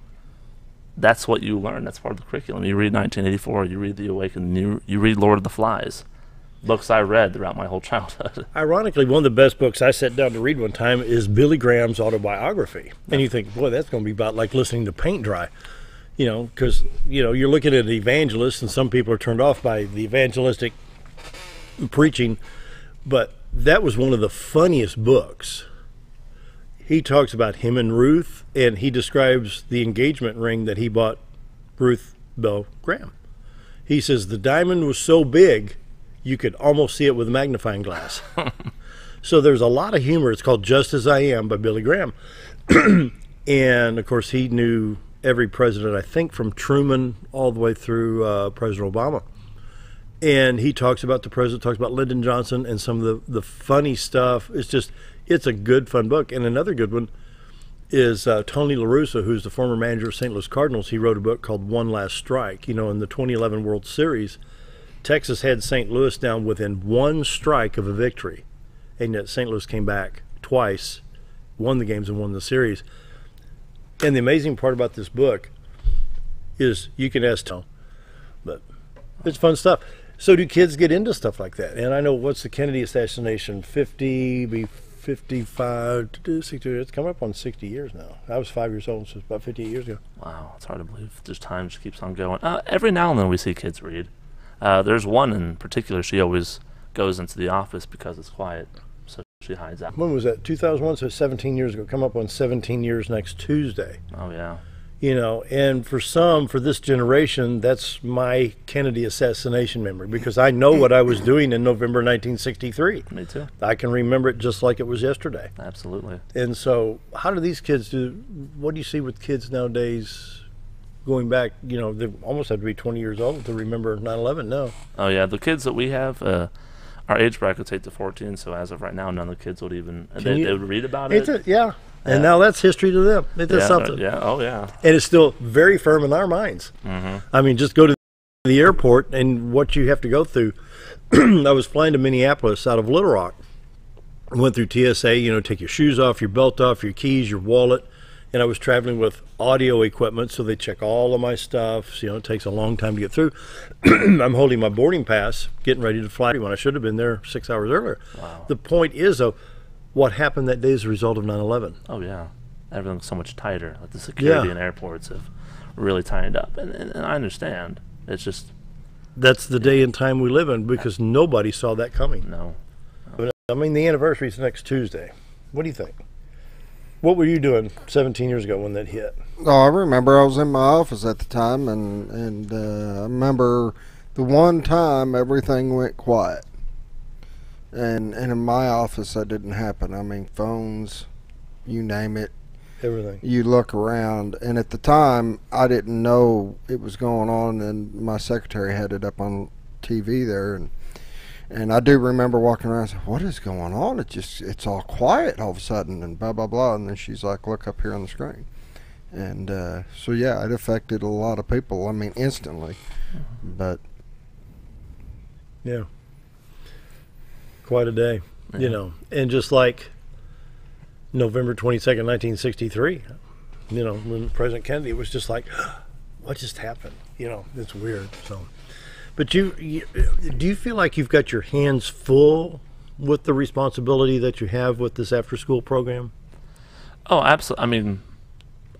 that's what you learn. That's part of the curriculum. You read 1984. You read The Awakening. You read Lord of the Flies. Books I read throughout my whole childhood.
Ironically, one of the best books I sat down to read one time is Billy Graham's autobiography. And you think, boy, that's going to be about like listening to paint dry. You know, because, you know, you're looking at an evangelist, and some people are turned off by the evangelistic preaching. But that was one of the funniest books. He talks about him and Ruth, and he describes the engagement ring that he bought Ruth Bell Graham. He says the diamond was so big you could almost see it with a magnifying glass. So there's a lot of humor. It's called Just As I Am by Billy Graham. And, of course, he knew every president, I think, from Truman all the way through President Obama. And he talks about the president, talks about Lyndon Johnson and some of the funny stuff. It's a good, fun book. And another good one is Tony La Russa, who's the former manager of St. Louis Cardinals. He wrote a book called One Last Strike. You know, in the 2011 World Series, Texas had St. Louis down within one strike of a victory, and yet St. Louis came back twice, won the games and won the series. And the amazing part about this book is you can ask Tom, but it's fun stuff. So do kids get into stuff like that? And I know, what's the Kennedy assassination, 55, 60, it's coming up on 60 years now. I was 5 years old, so it's about 58 years ago.
Wow, it's hard to believe. Just time just keeps on going. Every now and then we see kids read. There's one in particular, she always goes into the office because it's quiet, so she hides out.
When was that? 2001, so 17 years ago. Come up on 17 years next Tuesday.
Oh, yeah.
You know, and for this generation, that's my Kennedy assassination memory, because I know what I was doing in November 1963.
Me too.
I can remember it just like it was yesterday.
Absolutely.
And so how do these kids do? What do you see with kids nowadays? Going back, you know, they almost have to be 20 years old to remember 9/11 now.
Oh, yeah. The kids that we have, our age bracket's 8 to 14, so as of right now, none of the kids would even, they would read about it.
Yeah. And now that's history to them. It's something.
Yeah, oh, yeah.
And it's still very firm in our minds.
Mm-hmm.
I mean, just go to the airport and what you have to go through. I was flying to Minneapolis out of Little Rock. I went through TSA, you know, take your shoes off, your belt off, your keys, your wallet. And I was traveling with audio equipment, so they check all of my stuff. So, you know, it takes a long time to get through. I'm holding my boarding pass, getting ready to fly when I should have been there 6 hours earlier.
Wow.
The point is, though, what happened that day as a result of 9/11?
Oh, yeah. Everything's so much tighter. Like the security in airports have really tightened up. And I understand. It's just...
That's the day and time we live in, because nobody saw that coming.
No.
I mean, the anniversary is next Tuesday. What do you think? What were you doing 17 years ago when that hit?
Oh, I remember I was in my office at the time, and I remember the one time everything went quiet. And in my office, that didn't happen. I mean, phones, you name it.
Everything.
You look around, and at the time, I didn't know it was going on, and my secretary had it up on TV there, and I do remember walking around and saying, what is going on? It's all quiet all of a sudden, and blah, blah, blah, and then she's like, look up here on the screen. And so, yeah, it affected a lot of people, I mean, instantly, but...
Yeah. Quite a day, you know, and just like November 22nd, 1963, you know, when President Kennedy was just like, what just happened? You know, it's weird. So, but do you feel like you've got your hands full with the responsibility that you have with this after-school program?
Oh, absolutely. I mean,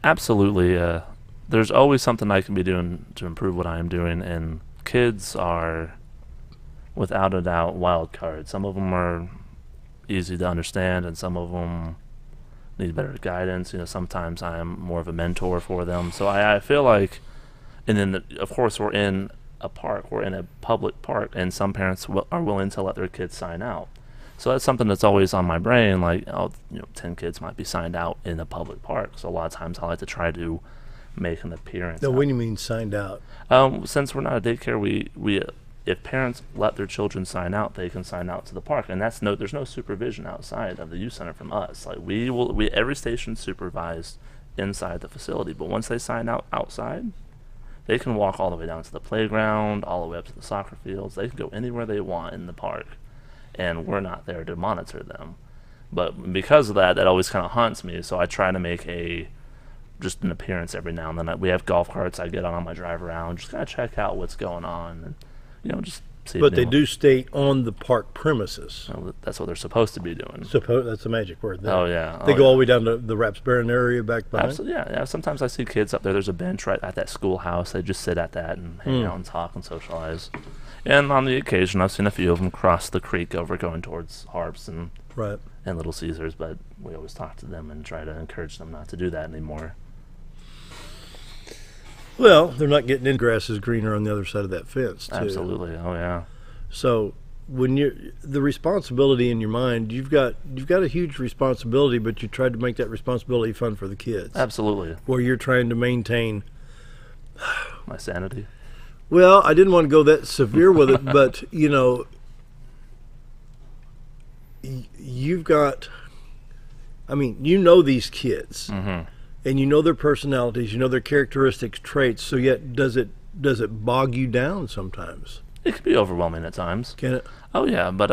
absolutely. There's always something I can be doing to improve what I am doing, and kids are, without a doubt, wild cards. Some of them are easy to understand, and some of them need better guidance. You know, sometimes I am more of a mentor for them. So I feel like, and then of course we're in a park, we're in a public park, and some parents are willing to let their kids sign out. So that's something that's always on my brain, like, oh, you know, 10 kids might be signed out in a public park. So a lot of times I like to try to make an appearance.
Now, what do you mean signed out?
Since we're not a daycare, we if parents let their children sign out, they can sign out to the park, and there's no supervision outside of the youth center from us. Like every station's supervised inside the facility, but once they sign out outside, they can walk all the way down to the playground, all the way up to the soccer fields. They can go anywhere they want in the park, and we're not there to monitor them. But because of that, that always kind of haunts me. So I try to make just an appearance every now and then. We have golf carts I get on my drive around, just kind of check out what's going on. And, you know, just see.
But they do stay on the park premises.
Well, that's what they're supposed to be doing.
That's the magic word there.
Oh, yeah.
They go all the way down to the Rapsbaron area back behind?
Absolutely, yeah. Sometimes I see kids up there. There's a bench right at that schoolhouse. They just sit at that and hang out and talk and socialize. And on the occasion, I've seen a few of them cross the creek over going towards Harps and Little Caesars, but we always talk to them and try to encourage them not to do that anymore.
Well, they're not getting in. Grass is greener on the other side of that fence, too.
Absolutely. Oh, yeah.
So when the responsibility in your mind, you've got a huge responsibility, but you tried to make that responsibility fun for the kids.
Absolutely.
Where you're trying to maintain
my sanity.
Well, I didn't want to go that severe with it, but you know, you've got. I mean, you know these kids. Mm-hmm. And you know their personalities, you know their characteristics, traits. So yet, does it bog you down sometimes?
It can be overwhelming at times.
Can it?
Oh yeah, but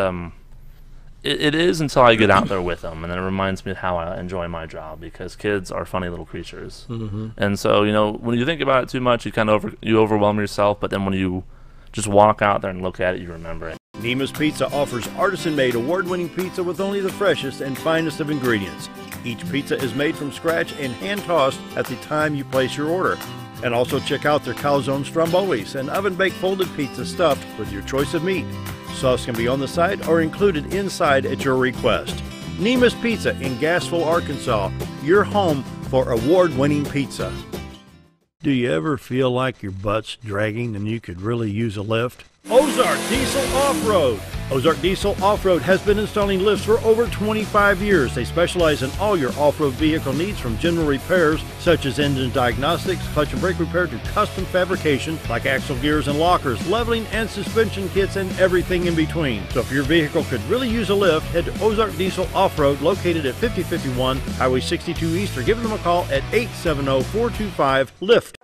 it is until I get out there with them, and then it reminds me of how I enjoy my job, because kids are funny little creatures. Mm-hmm. And so, you know, when you think about it too much, you kind of overwhelm yourself. But then when you just walk out there and look at it, you remember it.
Nima's Pizza offers artisan-made, award-winning pizza with only the freshest and finest of ingredients. Each pizza is made from scratch and hand-tossed at the time you place your order. And also check out their calzone strombolis, an oven-baked folded pizza stuffed with your choice of meat. Sauce can be on the side or included inside at your request. Nima's Pizza in Gassville, Arkansas, your home for award-winning pizza. Do you ever feel like your butt's dragging and you could really use a lift? Ozark Diesel Off-Road. Ozark Diesel Off-Road has been installing lifts for over 25 years. They specialize in all your off-road vehicle needs, from general repairs such as engine diagnostics, clutch and brake repair, to custom fabrication like axle gears and lockers, leveling and suspension kits, and everything in between. So if your vehicle could really use a lift, head to Ozark Diesel Off-Road, located at 5051 Highway 62 East, or give them a call at 870-425-LIFT.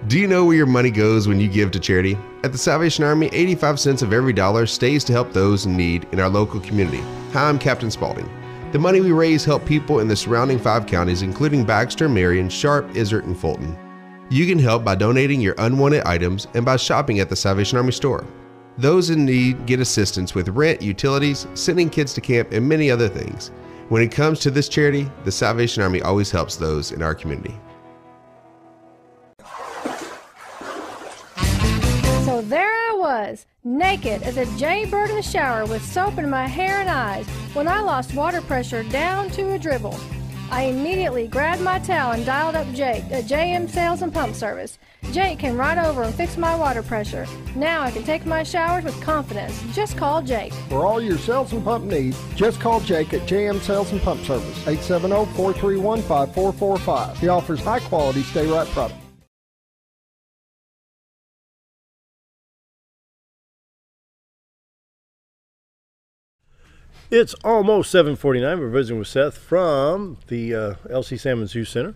Do you know where your money goes when you give to charity? At the Salvation Army, 85 cents of every dollar stays to help those in need in our local community. Hi, I'm Captain Spaulding. The money we raise help people in the surrounding 5 counties, including Baxter, Marion, Sharp, Izzard, and Fulton. You can help by donating your unwanted items and by shopping at the Salvation Army store. Those in need get assistance with rent, utilities, sending kids to camp, and many other things. When it comes to this charity, the Salvation Army always helps those in our community.
So there I was, naked as a jaybird in the shower with soap in my hair and eyes when I lost water pressure down to a dribble. I immediately grabbed my towel and dialed up Jake at JM Sales and Pump Service. Jake came right over and fixed my water pressure. Now I can take my showers with confidence. Just call Jake.
For all your sales and pump needs, just call Jake at JM Sales and Pump Service, 870-431-5445. He offers high-quality stay-right products.
It's almost 7:49. We're visiting with Seth from the LC Sammons Youth Center.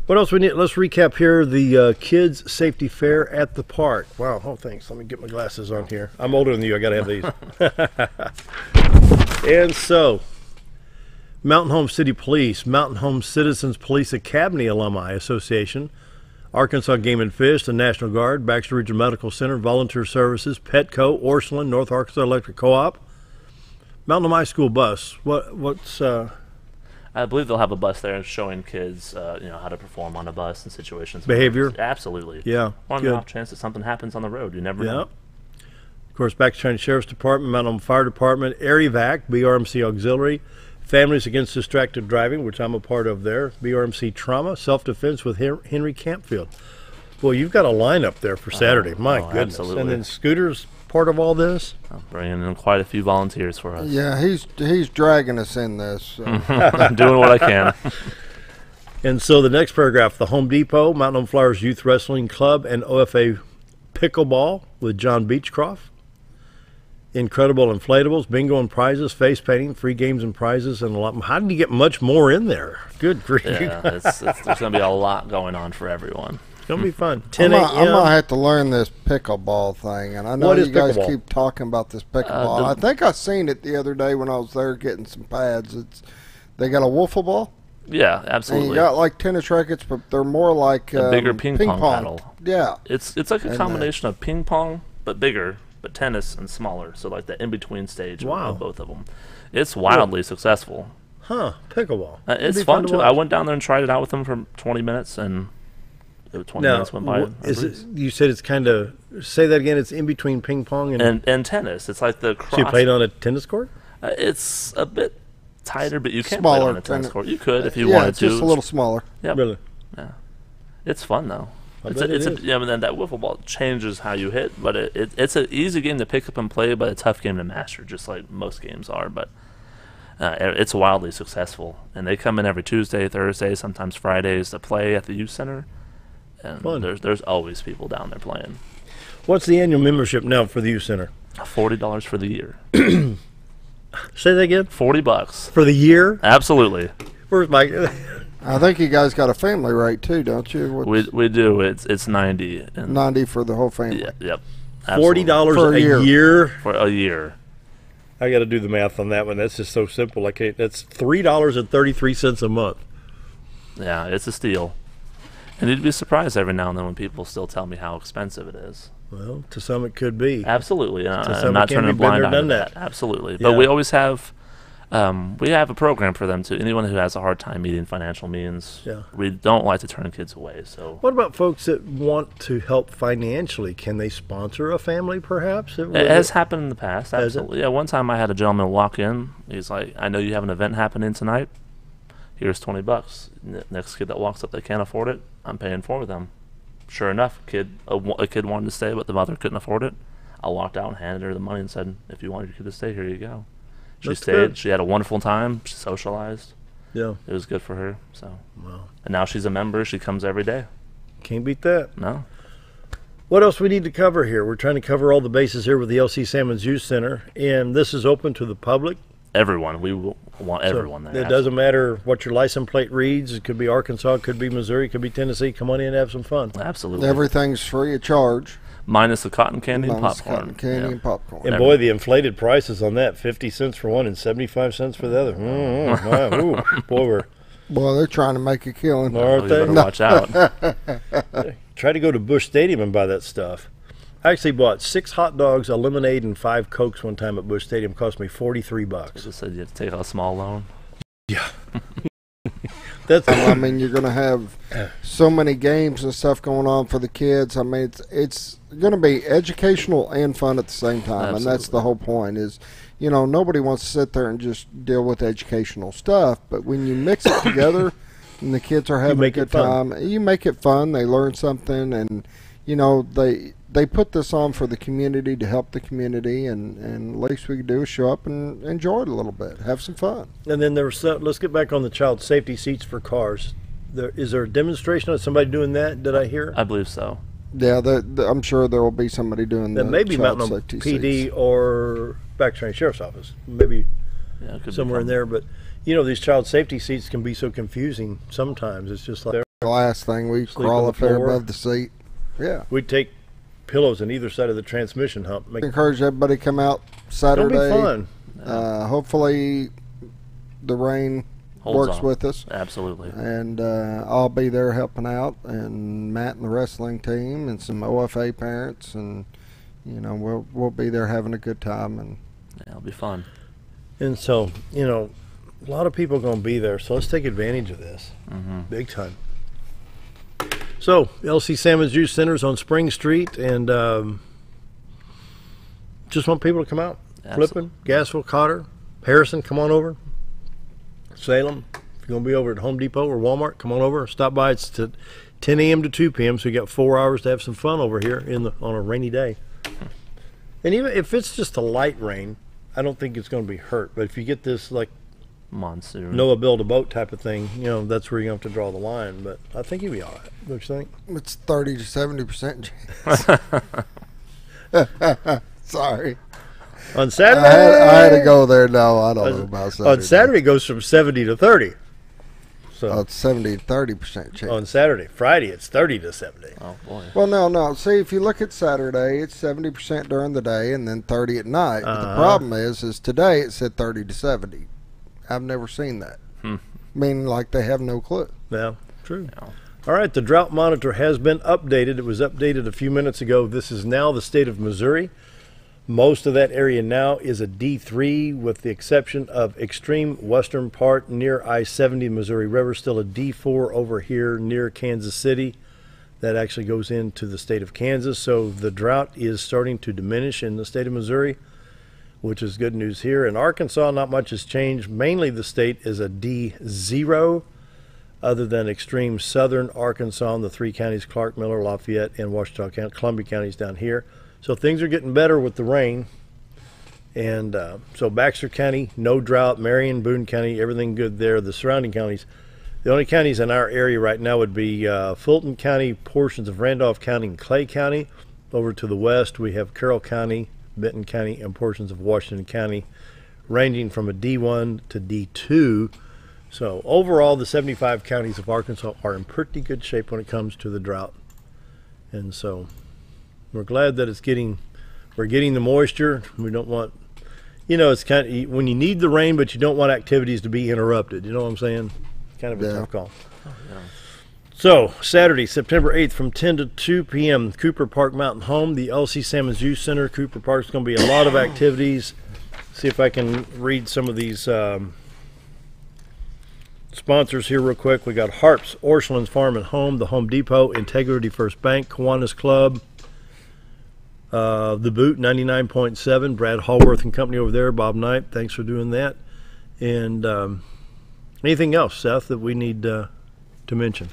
What else we need? Let's recap here the Kids Safety Fair at the park. Wow, oh thanks. Let me get my glasses on here. I'm older than you. I got to have these. And so, Mountain Home City Police, Mountain Home Citizens Police Academy Alumni Association, Arkansas Game and Fish, the National Guard, Baxter Regional Medical Center, Volunteer Services, Petco, Orchland, North Arkansas Electric Co-op, Mountain High School bus. What's
I believe they'll have a bus there showing kids, how to perform on a bus in situations.
Behavior?
Absolutely.
Yeah.
On the off chance that something happens on the road, you never know.
Of course, Baxter County Sheriff's Department, Mountain Fire Department, ARIVAC, BRMC Auxiliary, Families Against Distracted Driving, which I'm a part of there, BRMC Trauma, Self-Defense with Henry Campfield. Well, you've got a lineup there for Saturday. My goodness.
Absolutely.
And then Scooter's part of all this?
Bringing in quite a few volunteers for us.
Yeah, he's dragging us in this. So.
I'm doing what I can.
And so the next paragraph, the Home Depot, Mountain Home Flyers Youth Wrestling Club, and OFA Pickleball with John Beechcroft. Incredible inflatables, bingo and prizes, face painting, free games and prizes, and a lot more. How did you get much more in there? Good grief.
Yeah, there's going to be a lot going on for everyone.
It's going to be fun. 10
I'm going to have to learn this pickleball thing. And I know you guys
pickleball?
keep talking about this pickleball. I think I seen it the other day when I was there getting some pads. They got a wiffle ball?
Yeah, absolutely.
And you got like tennis rackets, but they're more like
a bigger ping pong paddle.
Yeah.
It's like a combination of ping pong, but bigger, but tennis and smaller. So like the in-between stage of both of them. It's wildly successful.
Huh, pickleball.
It's fun, too. I went down there and tried it out with them for 20 minutes, and 20 minutes went by.
You said it's kind of, say that again, it's in between ping pong
and tennis. It's like the cross.
So you played on a tennis court?
It's a bit tighter, but you can
smaller
play on a tennis court. You could if you wanted to.
Yeah, just a little smaller.
Yeah,
really.
Yeah, it's fun though. And then that wiffle ball changes how you hit, but it's an easy game to pick up and play, but a tough game to master, just like most games are. But it's wildly successful, and they come in every Tuesday, Thursday, sometimes Fridays to play at the youth center. And there's always people down there playing.
What's the annual membership now for the youth center?
$40 for the year.
Say that again?
$40
for the year.
Absolutely.
Where's my?
I think you guys got a family rate too, don't you?
We do. It's 90. And
90 for the whole family.
Yep.
$40 a year
for a year.
I got to do the math on that one. That's just so simple. That's $3.33 a month.
Yeah, it's a steal. And you'd be surprised every now and then when people still tell me how expensive it is.
Well, to some it could be.
Absolutely. I'm not turning a blind eye to that. Absolutely. Yeah. But we always have a program for them too. Anyone who has a hard time meeting financial means, we don't like to turn kids away. So,
what about folks that want to help financially? Can they sponsor a family perhaps?
It has happened in the past. Absolutely. Yeah, one time I had a gentleman walk in. He's like, I know you have an event happening tonight. Here's $20. Next kid that walks up, they can't afford it. I'm paying for them. Sure enough, a kid wanted to stay, but the mother couldn't afford it. I walked out and handed her the money and said, "If you want your kid to stay, here you go." She stayed. Good. She had a wonderful time. She socialized.
Yeah,
it was good for her. So,
wow.
And now she's a member. She comes every day.
Can't beat that.
No.
What else we need to cover here? We're trying to cover all the bases here with the LC Sammons Youth Center, and this is open to the public.
Everyone. We want everyone there.
It doesn't matter what your license plate reads. It could be Arkansas, it could be Missouri, it could be Tennessee. Come on in and have some fun.
Absolutely.
Everything's free of charge.
Minus the cotton candy and popcorn.
Cotton candy and popcorn.
And boy, the inflated prices on that, 50 cents for one and 75 cents for the other.
Boy, they're trying to make a killing.
Aren't they?
You better watch out.
Try to go to Busch Stadium and buy that stuff. I actually bought 6 hot dogs, a lemonade, and 5 Cokes one time at Busch Stadium. Cost me $43.
You just said you had to take out a small loan.
Yeah.
I mean, you're going to have so many games and stuff going on for the kids. I mean, it's going to be educational and fun at the same time. Absolutely. And that's the whole point is you know, nobody wants to sit there and just deal with educational stuff. But when you mix it together and the kids are having a good time, you make it fun. They learn something, and, you know, they put this on for the community to help the community, and the least we can do is show up and enjoy it a little bit, have some fun.
And then let's get back on the child safety seats for cars. Is there a demonstration of somebody doing that? Did I hear?
I believe so.
Yeah, I'm sure there will be somebody doing that.
Maybe Mountain Home PD
seats.
or Bax County Sheriff's Office, maybe somewhere in there. But you know, these child safety seats can be so confusing sometimes. It's just like
the last thing we crawl up there above the seat. Yeah,
we take pillows on either side of the transmission hump.
Encourage everybody to come out Saturday.
It'll be
fun. Hopefully, the rain works with us.
Absolutely.
And I'll be there helping out, and Matt and the wrestling team, and some OFA parents, and you know, we'll be there having a good time, and
it'll be fun.
And so, you know, a lot of people are going to be there, so let's take advantage of this, big time. So, LC Sammons Juice Center's on Spring Street, and just want people to come out. Flippin, Gassville, Cotter, Harrison, come on over. Salem, if you're going to be over at Home Depot or Walmart, come on over. Stop by. It's to 10 a.m. to 2 p.m., so you got 4 hours to have some fun over here on a rainy day. And even if it's just a light rain, I don't think it's going to be hurt. But if you get this, like,
monsoon,
Noah build a boat type of thing, you know, that's where you have to draw the line. But I think you'll be all right. Don't you think?
It's 30 to 70% chance. Sorry.
On Saturday,
I had to go there. No, I don't know about Saturday.
On Saturday, it goes from 70 to 30. So
it's 70 to 30% chance.
On Saturday. Friday, it's 30 to 70.
Oh, boy.
Well, no. See, if you look at Saturday, it's 70% during the day and then 30 at night. But the problem is today it said 30 to 70. I've never seen that. Meaning like they have no clue.
Yeah, true. Yeah. All right, the drought monitor has been updated. It was updated a few minutes ago. This is now the state of Missouri. Most of that area now is a D3, with the exception of extreme western part near I-70 Missouri River. Still a D4 over here near Kansas City. That actually goes into the state of Kansas. So the drought is starting to diminish in the state of Missouri, which is good news here. In Arkansas, not much has changed. Mainly the state is a D0, other than extreme southern Arkansas and the three counties, Clark, Miller, Lafayette, and Ouachita County, Columbia counties down here. So things are getting better with the rain. And so Baxter County, no drought. Marion, Boone County, everything good there. The surrounding counties. The only counties in our area right now would be Fulton County, portions of Randolph County, and Clay County. Over to the west, we have Carroll County, Benton County, and portions of Washington County, ranging from a D1 to D2. So overall, the 75 counties of Arkansas are in pretty good shape when it comes to the drought. And so we're glad that we're getting the moisture. We don't want, you know, it's kind of, when you need the rain, but you don't want activities to be interrupted. You know what I'm saying? Kind of a tough call. Oh, yeah. So Saturday, September 8th, from 10 to 2 p.m., Cooper Park Mountain Home, the LC Sammons Youth Center. Cooper Park's going to be a lot of activities. See if I can read some of these sponsors here real quick. We got Harps, Orchland's Farm and Home, the Home Depot, Integrity First Bank, Kiwanis Club, The Boot 99.7, Brad Hallworth and company over there, Bob Knight, thanks for doing that. And anything else, Seth, that we need to mention?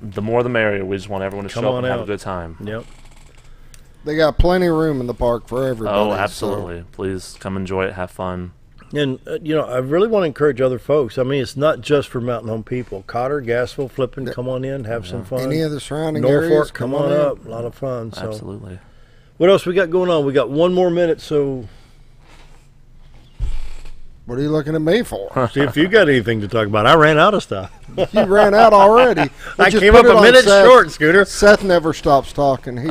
The more the merrier. We just want everyone to show up and have a good time.
Yep.
They got plenty of room in the park for everybody.
Oh, absolutely. So. Please come enjoy it, have fun.
And, you know, I really want to encourage other folks. I mean, it's not just for Mountain Home people. Cotter, Gassville, Flippin, come on in, have some fun.
Any of the surrounding
Norfolk,
areas,
come on up. A lot of fun. So.
Absolutely.
What else we got going on? We got one more minute, so...
What are you looking at me for?
See if you got anything to talk about. I ran out of stuff.
You ran out already.
I came up a minute short, Scooter.
Seth never stops talking. He's